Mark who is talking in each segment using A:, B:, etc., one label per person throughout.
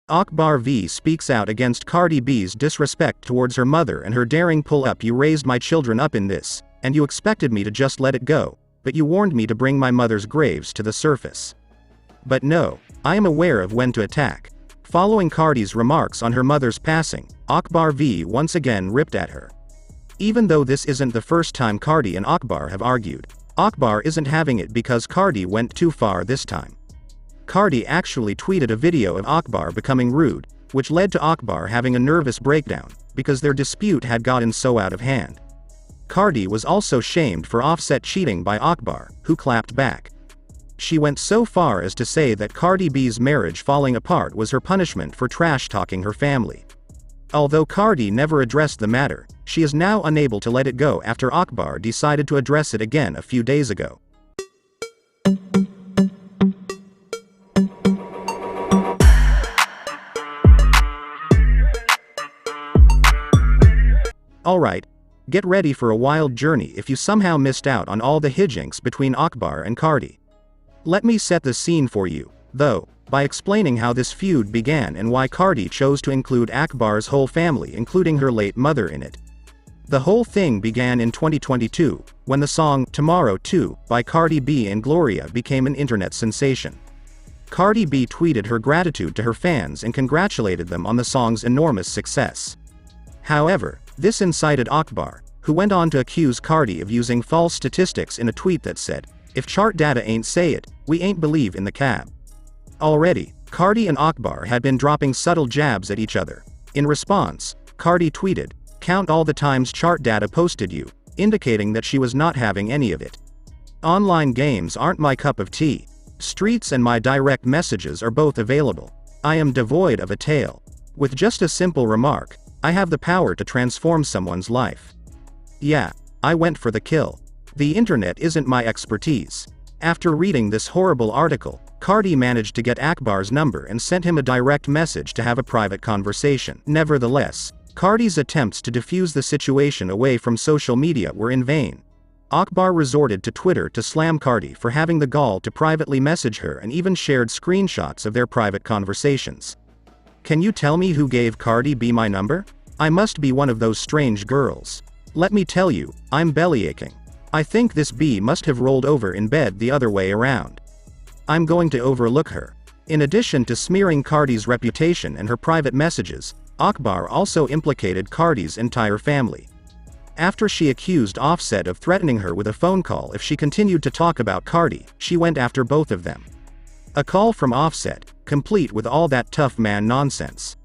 A: Akbar V speaks out against Cardi B's disrespect towards her mother and her daring pull-up. You raised my children up in this, and you expected me to just let it go, but you warned me to bring my mother's graves to the surface. But no, I am aware of when to attack. Following Cardi's remarks on her mother's passing, Akbar V once again ripped at her. Even though this isn't the first time Cardi and Akbar have argued, Akbar isn't having it because Cardi went too far this time. Cardi actually tweeted a video of Akbar becoming rude, which led to Akbar having a nervous breakdown, because their dispute had gotten so out of hand. Cardi was also shamed for Offset cheating by Akbar, who clapped back. She went so far as to say that Cardi B's marriage falling apart was her punishment for trash-talking her family. Although Cardi never addressed the matter, she is now unable to let it go after Akbar decided to address it again a few days ago. Alright, get ready for a wild journey if you somehow missed out on all the hijinks between Akbar and Cardi. Let me set the scene for you, though, by explaining how this feud began and why Cardi chose to include Akbar's whole family, including her late mother, in it. The whole thing began in 2022, when the song Tomorrow 2 by Cardi B and Gloria became an internet sensation. Cardi B tweeted her gratitude to her fans and congratulated them on the song's enormous success. However, this incited Akbar, who went on to accuse Cardi of using false statistics in a tweet that said, "If chart data ain't say it, we ain't believe in the cab." Already, Cardi and Akbar had been dropping subtle jabs at each other. In response, Cardi tweeted, "Count all the times chart data posted you," indicating that she was not having any of it. "Online games aren't my cup of tea. Streets and my direct messages are both available. I am devoid of a tail. With just a simple remark, I have the power to transform someone's life. Yeah, I went for the kill. The internet isn't my expertise." After reading this horrible article, Cardi managed to get Akbar's number and sent him a direct message to have a private conversation. Nevertheless, Cardi's attempts to defuse the situation away from social media were in vain. Akbar resorted to Twitter to slam Cardi for having the gall to privately message her and even shared screenshots of their private conversations. "Can you tell me who gave Cardi B my number? I must be one of those strange girls. Let me tell you, I'm bellyaching. I think this bee must have rolled over in bed the other way around. I'm going to overlook her." In addition to smearing Cardi's reputation and her private messages, Akbar also implicated Cardi's entire family. After she accused Offset of threatening her with a phone call if she continued to talk about Cardi, she went after both of them. A call from Offset, complete with all that tough man nonsense.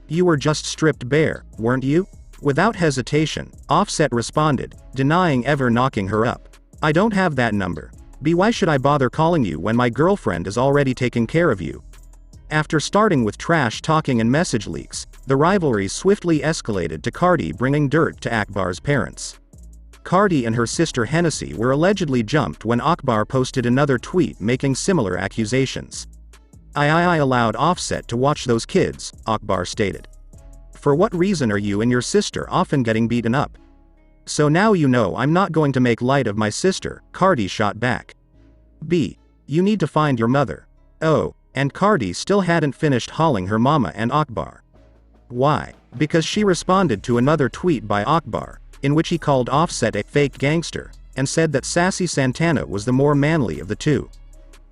A: "You were just stripped bare, weren't you?" Without hesitation, Offset responded, denying ever knocking her up. "I don't have that number. B, why should I bother calling you when my girlfriend is already taking care of you?" After starting with trash talking and message leaks, the rivalry swiftly escalated to Cardi bringing dirt to Akbar's parents. Cardi and her sister Hennessy were allegedly jumped when Akbar posted another tweet making similar accusations. I allowed Offset to watch those kids," Akbar stated. "For what reason are you and your sister often getting beaten up? So now you know I'm not going to make light of my sister," Cardi shot back. "B, you need to find your mother." Oh, and Cardi still hadn't finished hauling her mama and Akbar. Why? Because she responded to another tweet by Akbar, in which he called Offset a fake gangster, and said that Sassy Santana was the more manly of the two.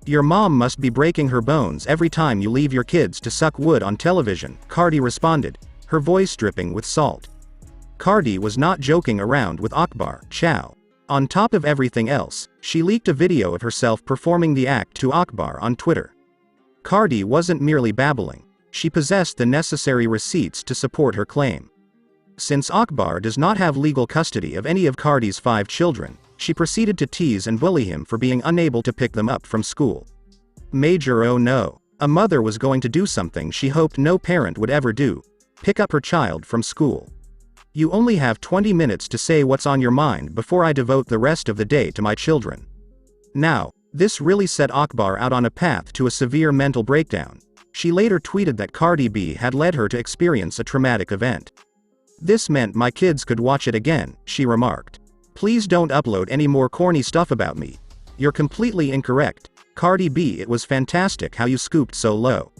A: "Your mom must be breaking her bones every time you leave your kids to suck wood on television," Cardi responded, her voice dripping with salt. Cardi was not joking around with Akbar. Chow. On top of everything else, she leaked a video of herself performing the act to Akbar on Twitter. Cardi wasn't merely babbling, she possessed the necessary receipts to support her claim. Since Akbar does not have legal custody of any of Cardi's 5 children, she proceeded to tease and bully him for being unable to pick them up from school. Major oh no. A mother was going to do something she hoped no parent would ever do: pick up her child from school. "You only have 20 minutes to say what's on your mind before I devote the rest of the day to my children." Now, this really set Akbar out on a path to a severe mental breakdown. She later tweeted that Cardi B had led her to experience a traumatic event. "This meant my kids could watch it again," she remarked. "Please don't upload any more corny stuff about me. You're completely incorrect. Cardi B, it was fantastic how you scooped so low.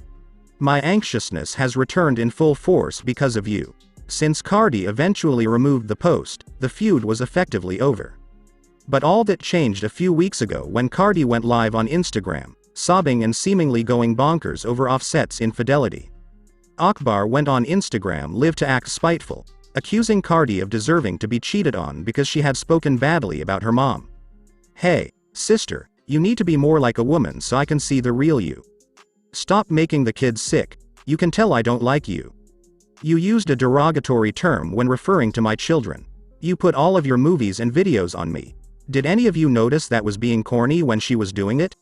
A: My anxiousness has returned in full force because of you. Since Cardi eventually removed the post, the feud was effectively over. But all that changed a few weeks ago when Cardi went live on Instagram, sobbing and seemingly going bonkers over Offset's infidelity. Akbar went on Instagram live to act spiteful, accusing Cardi of deserving to be cheated on because she had spoken badly about her mom. Hey, sister, you need to be more like a woman so I can see the real you. Stop making the kids sick, you can tell I don't like you. You used a derogatory term when referring to my children. You put all of your movies and videos on me. Did any of you notice that was being corny when she was doing it?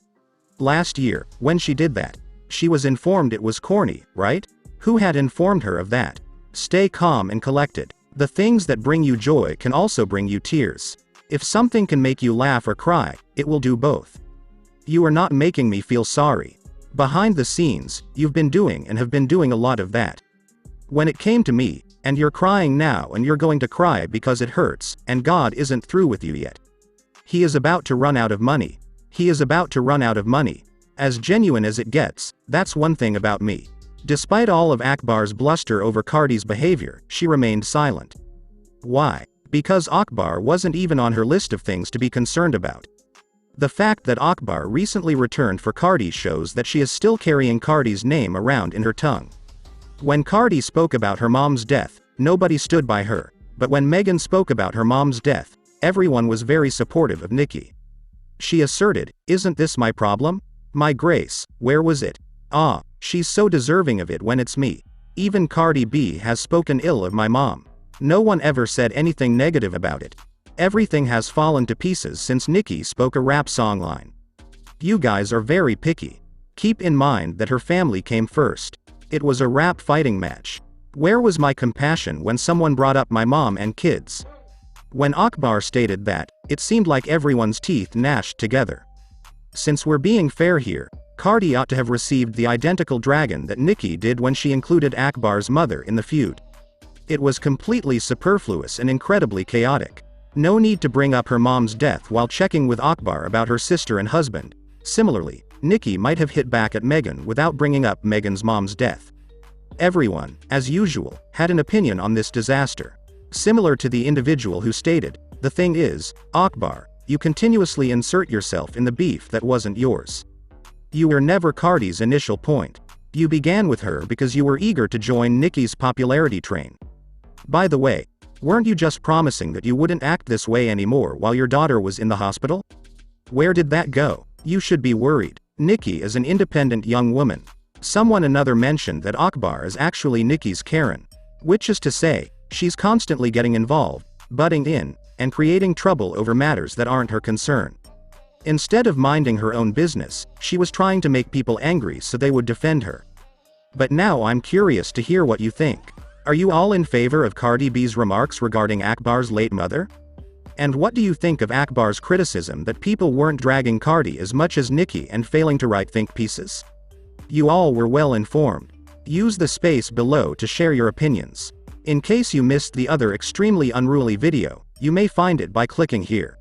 A: Last year, when she did that, she was informed it was corny, right? Who had informed her of that? Stay calm and collected. The things that bring you joy can also bring you tears. If something can make you laugh or cry, it will do both. You are not making me feel sorry. Behind the scenes, you've been doing and have been doing a lot of that. When it came to me, and you're crying now and you're going to cry because it hurts, and God isn't through with you yet. He is about to run out of money. He is about to run out of money. As genuine as it gets, that's one thing about me. Despite all of Akbar's bluster over Cardi's behavior, she remained silent. Why? Because Akbar wasn't even on her list of things to be concerned about. The fact that Akbar recently returned for Cardi shows that she is still carrying Cardi's name around in her tongue. When Cardi spoke about her mom's death, nobody stood by her, but when Megan spoke about her mom's death, everyone was very supportive of Nicki. She asserted, "Isn't this my problem? My grace, where was it? Ah, she's so deserving of it when it's me. Even Cardi B has spoken ill of my mom. No one ever said anything negative about it. Everything has fallen to pieces since Nicki spoke a rap song line. You guys are very picky. Keep in mind that her family came first. It was a rap fighting match. Where was my compassion when someone brought up my mom and kids?" When Akbar stated that, it seemed like everyone's teeth gnashed together. Since we're being fair here, Cardi ought to have received the identical dragon that Nicki did when she included Akbar's mother in the feud. It was completely superfluous and incredibly chaotic. No need to bring up her mom's death while checking with Akbar about her sister and husband. Similarly, Nicki might have hit back at Megan without bringing up Megan's mom's death. Everyone, as usual, had an opinion on this disaster. Similar to the individual who stated, "The thing is, Akbar, you continuously insert yourself in the beef that wasn't yours. You were never Cardi's initial point. You began with her because you were eager to join Nicki's popularity train. By the way, weren't you just promising that you wouldn't act this way anymore while your daughter was in the hospital? Where did that go? You should be worried. Nicki is an independent young woman." Another mentioned that Akbar is actually Nicki's Karen. Which is to say, she's constantly getting involved, butting in, and creating trouble over matters that aren't her concern. Instead of minding her own business, she was trying to make people angry so they would defend her. But now I'm curious to hear what you think. Are you all in favor of Cardi B's remarks regarding Akbar's late mother? And what do you think of Akbar's criticism that people weren't dragging Cardi as much as Nicki and failing to write think pieces? You all were well informed. Use the space below to share your opinions. In case you missed the other extremely unruly video, you may find it by clicking here.